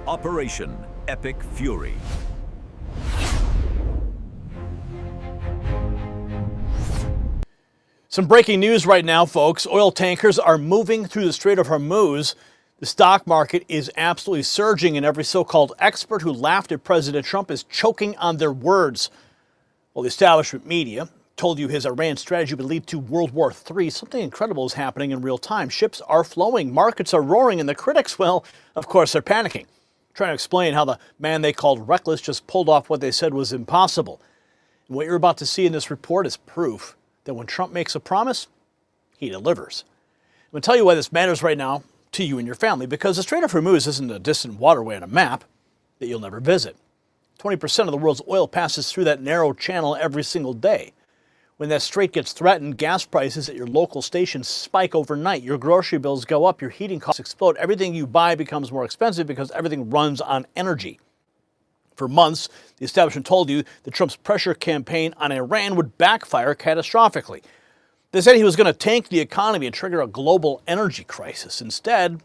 Operation Epic Fury. Some breaking news right now, folks. Oil tankers are moving through the Strait of Hormuz. The stock market is absolutely surging, and every so-called expert who laughed at President Trump is choking on their words. Well, the establishment media told you his Iran strategy would lead to World War III. Something incredible is happening in real time. Ships are flowing, markets are roaring, and the critics, well, of course, they're panicking, trying to explain how the man they called reckless just pulled off what they said was impossible. And what you're about to see in this report is proof that when Trump makes a promise, he delivers. I'm going to tell you why this matters right now to you and your family, because the Strait of Hormuz isn't a distant waterway on a map that you'll never visit. 20% of the world's oil passes through that narrow channel every single day. When that strait gets threatened, gas prices at your local stations spike overnight. Your grocery bills go up, your heating costs explode. Everything you buy becomes more expensive because everything runs on energy. For months, the establishment told you that Trump's pressure campaign on Iran would backfire catastrophically. They said he was going to tank the economy and trigger a global energy crisis. Instead,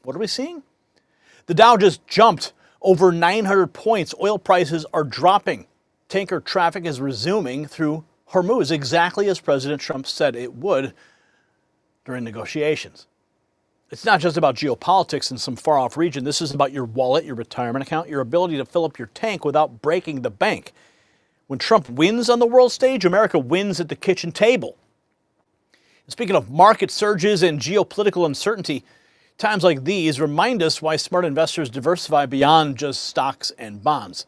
what are we seeing? The Dow just jumped over 900 points. Oil prices are dropping. Tanker traffic is resuming through Hormuz, exactly as President Trump said it would during negotiations. It's not just about geopolitics in some far-off region. This is about your wallet, your retirement account, your ability to fill up your tank without breaking the bank. When Trump wins on the world stage, America wins at the kitchen table. And speaking of market surges and geopolitical uncertainty, times like these remind us why smart investors diversify beyond just stocks and bonds.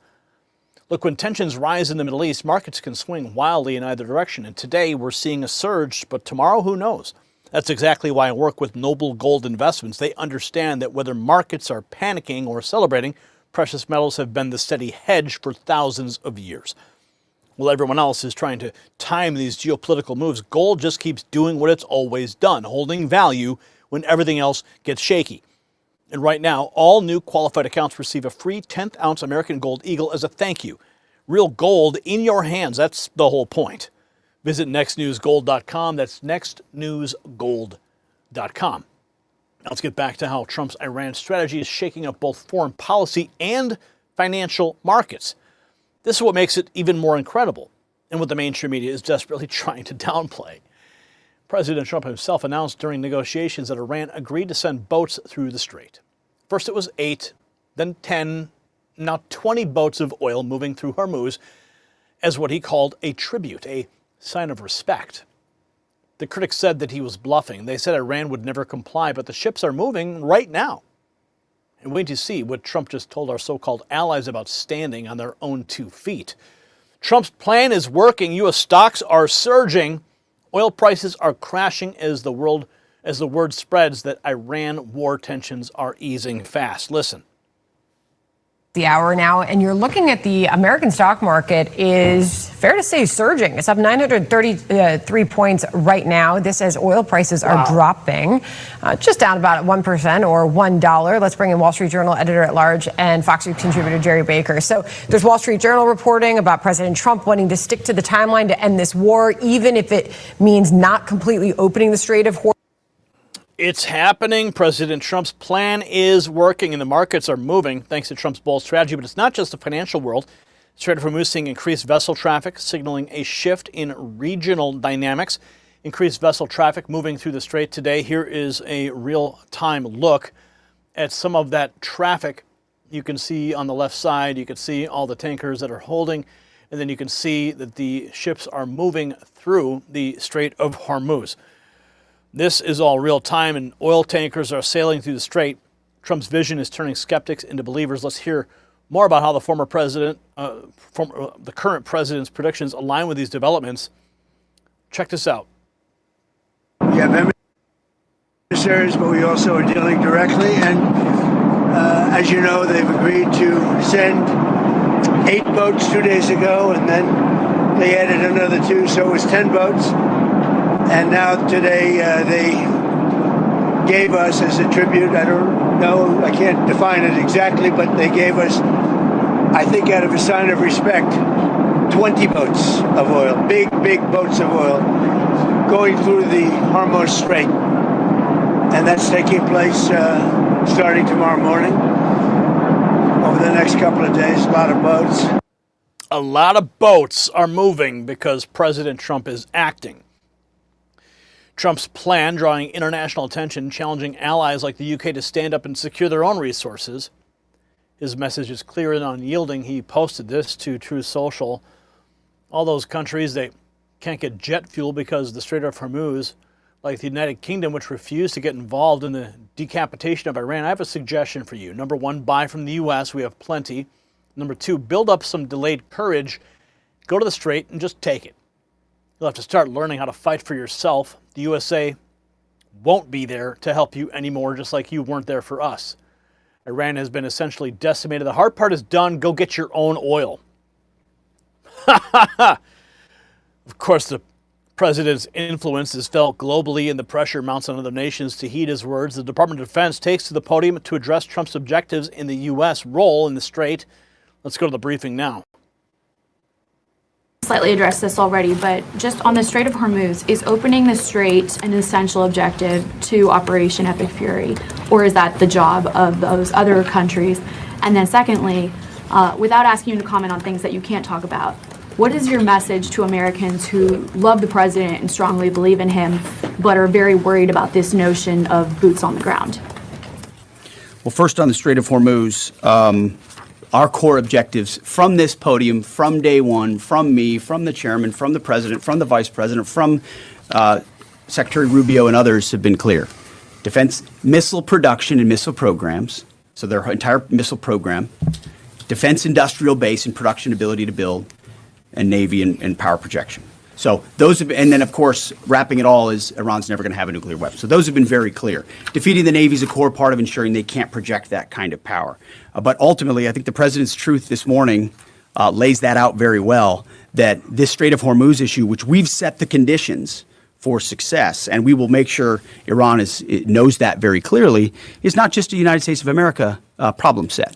Look, when tensions rise in the Middle East, markets can swing wildly in either direction. And today we're seeing a surge, but tomorrow, who knows? That's exactly why I work with Noble Gold Investments. They understand that whether markets are panicking or celebrating, precious metals have been the steady hedge for thousands of years. While everyone else is trying to time these geopolitical moves, gold just keeps doing what it's always done, holding value when everything else gets shaky. And right now, all new qualified accounts receive a free 10th ounce American Gold Eagle as a thank you. Real gold in your hands, that's the whole point. Visit nextnewsgold.com. That's nextnewsgold.com. Now let's get back to how Trump's Iran strategy is shaking up both foreign policy and financial markets. This is what makes it even more incredible, and what the mainstream media is desperately trying to downplay. President Trump himself announced during negotiations that Iran agreed to send boats through the strait. First it was 8, then 10, now 20 boats of oil moving through Hormuz as what he called a tribute, a sign of respect. The critics said that he was bluffing. They said Iran would never comply, but the ships are moving right now. And wait to see what Trump just told our so-called allies about standing on their own 2 feet. Trump's plan is working. U.S. stocks are surging. Oil prices are crashing as the word spreads that Iran war tensions are easing fast. Listen. The hour now, and you're looking at the American stock market is fair to say surging. It's up 933 points right now. This as oil prices are dropping, just down about 1% or $1. Let's bring in Wall Street Journal editor-at-large and Fox News contributor Jerry Baker. So there's Wall Street Journal reporting about President Trump wanting to stick to the timeline to end this war, even if it means not completely opening the Strait of Hormuz. It's happening. President Trump's plan is working, and the markets are moving thanks to Trump's bold strategy. But it's not just the financial world. Strait of Hormuz seeing increased vessel traffic, signaling a shift in regional dynamics. Increased vessel traffic moving through the strait today. Here is a real-time look at some of that traffic. You can see on the left side, you can see all the tankers that are holding, and then you can see that the ships are moving through the Strait of Hormuz. This is all real time, and oil tankers are sailing through the strait. Trump's vision is turning skeptics into believers. Let's hear more about how the the current president's predictions align with these developments. Check this out. We have emissaries, but we also are dealing directly. And as you know, they've agreed to send 8 boats 2 days ago, and then they added another 2, so it was 10 boats. And now today they gave us as a tribute, I don't know, I can't define it exactly, but they gave us, I think out of a sign of respect, 20 boats of oil, big boats of oil, going through the Hormuz Strait. And that's taking place starting tomorrow morning. next couple of days, a lot of boats. A lot of boats are moving because President Trump is acting. Trump's plan drawing international attention, challenging allies like the UK to stand up and secure their own resources. His message is clear and unyielding. He posted this to Truth Social. All those countries, they can't get jet fuel because of the Strait of Hormuz, like the United Kingdom, which refused to get involved in the decapitation of Iran. I have a suggestion for you. Number one, buy from the U.S. We have plenty. Number two, build up some delayed courage. Go to the Strait and just take it. You'll have to start learning how to fight for yourself. The USA won't be there to help you anymore, just like you weren't there for us. Iran has been essentially decimated. The hard part is done. Go get your own oil. Of course, the president's influence is felt globally, and the pressure mounts on other nations to heed his words. The Department of Defense takes to the podium to address Trump's objectives in the U.S. role in the Strait. Let's go to the briefing now. Slightly addressed this already, but just on the Strait of Hormuz, is opening the strait an essential objective to Operation Epic Fury, or is that the job of those other countries? And then secondly, without asking you to comment on things that you can't talk about, what is your message to Americans who love the president and strongly believe in him, but are very worried about this notion of boots on the ground? Well, first on the Strait of Hormuz, our core objectives from this podium, from day one, from me, from the chairman, from the president, from the vice president, from Secretary Rubio and others have been clear. Defense missile production and missile programs, so their entire missile program, defense industrial base and production ability to build, and Navy and power projection. So those have, and then of course, wrapping it all is Iran's never going to have a nuclear weapon. So those have been very clear. Defeating the Navy is a core part of ensuring they can't project that kind of power. But ultimately, I think the president's truth this morning lays that out very well, that this Strait of Hormuz issue, which we've set the conditions for success, and we will make sure Iran knows that very clearly, is not just a United States of America problem set.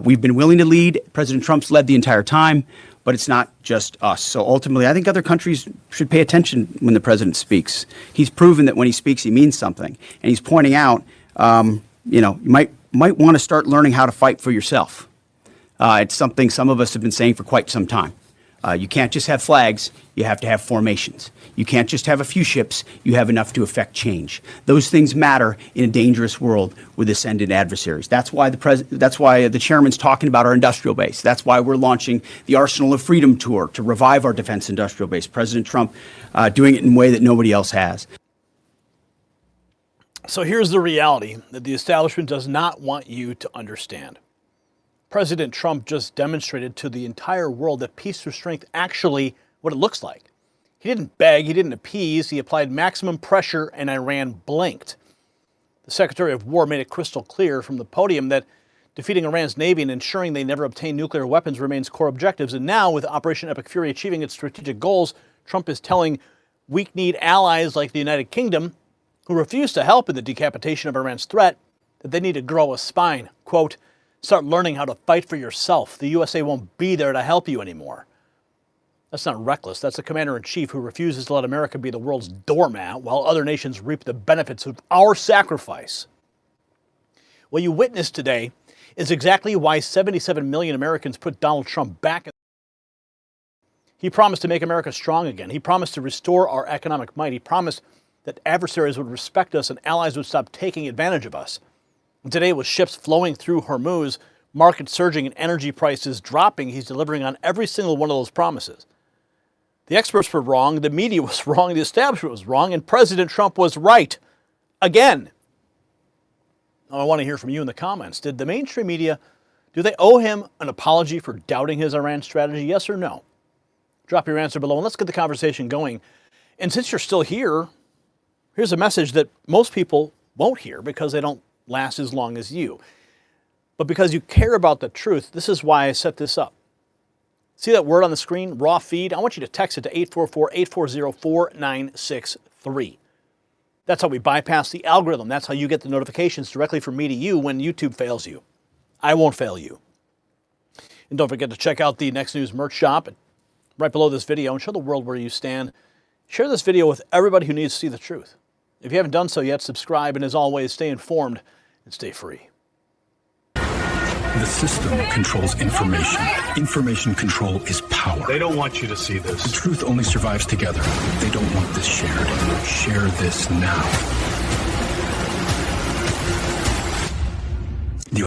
We've been willing to lead. President Trump's led the entire time. But it's not just us. So ultimately, I think other countries should pay attention when the president speaks. He's proven that when he speaks, he means something. And he's pointing out, you might want to start learning how to fight for yourself. It's something some of us have been saying for quite some time. You can't just have flags. You have to have formations. You can't just have a few ships. You have enough to affect change. Those things matter in a dangerous world with ascendant adversaries. That's why the chairman's talking about our industrial base. That's why we're launching the Arsenal of Freedom tour to revive our defense industrial base. President Trump doing it in a way that nobody else has. So here's the reality that the establishment does not want you to understand. President Trump just demonstrated to the entire world that peace through strength actually what it looks like. He didn't beg, he didn't appease, he applied maximum pressure and Iran blinked. The Secretary of War made it crystal clear from the podium that defeating Iran's Navy and ensuring they never obtain nuclear weapons remains core objectives. And now, with Operation Epic Fury achieving its strategic goals, Trump is telling weak-kneed allies like the United Kingdom, who refuse to help in the decapitation of Iran's threat, that they need to grow a spine. Quote, start learning how to fight for yourself. The USA won't be there to help you anymore. That's not reckless. That's a commander-in-chief who refuses to let America be the world's doormat while other nations reap the benefits of our sacrifice. What you witnessed today is exactly why 77 million Americans put Donald Trump back. He promised to make America strong again. He promised to restore our economic might. He promised that adversaries would respect us and allies would stop taking advantage of us. And today, with ships flowing through Hormuz, markets surging and energy prices dropping, he's delivering on every single one of those promises. The experts were wrong, the media was wrong, the establishment was wrong, and President Trump was right. Again. Now, I want to hear from you in the comments. Did the mainstream media, do they owe him an apology for doubting his Iran strategy, yes or no? Drop your answer below and let's get the conversation going. And since you're still here, here's a message that most people won't hear because they don't last as long as you. But because you care about the truth, this is why I set this up. See that word on the screen, raw feed? I want you to text it to 844-840-4963. That's how we bypass the algorithm. That's how you get the notifications directly from me to you when YouTube fails you. I won't fail you. And don't forget to check out the Next News merch shop right below this video and show the world where you stand. Share this video with everybody who needs to see the truth. If you haven't done so yet, subscribe, and as always, stay informed and stay free. The system controls information. Information control is power. They don't want you to see this. The truth only survives together. They don't want this shared. Share this now.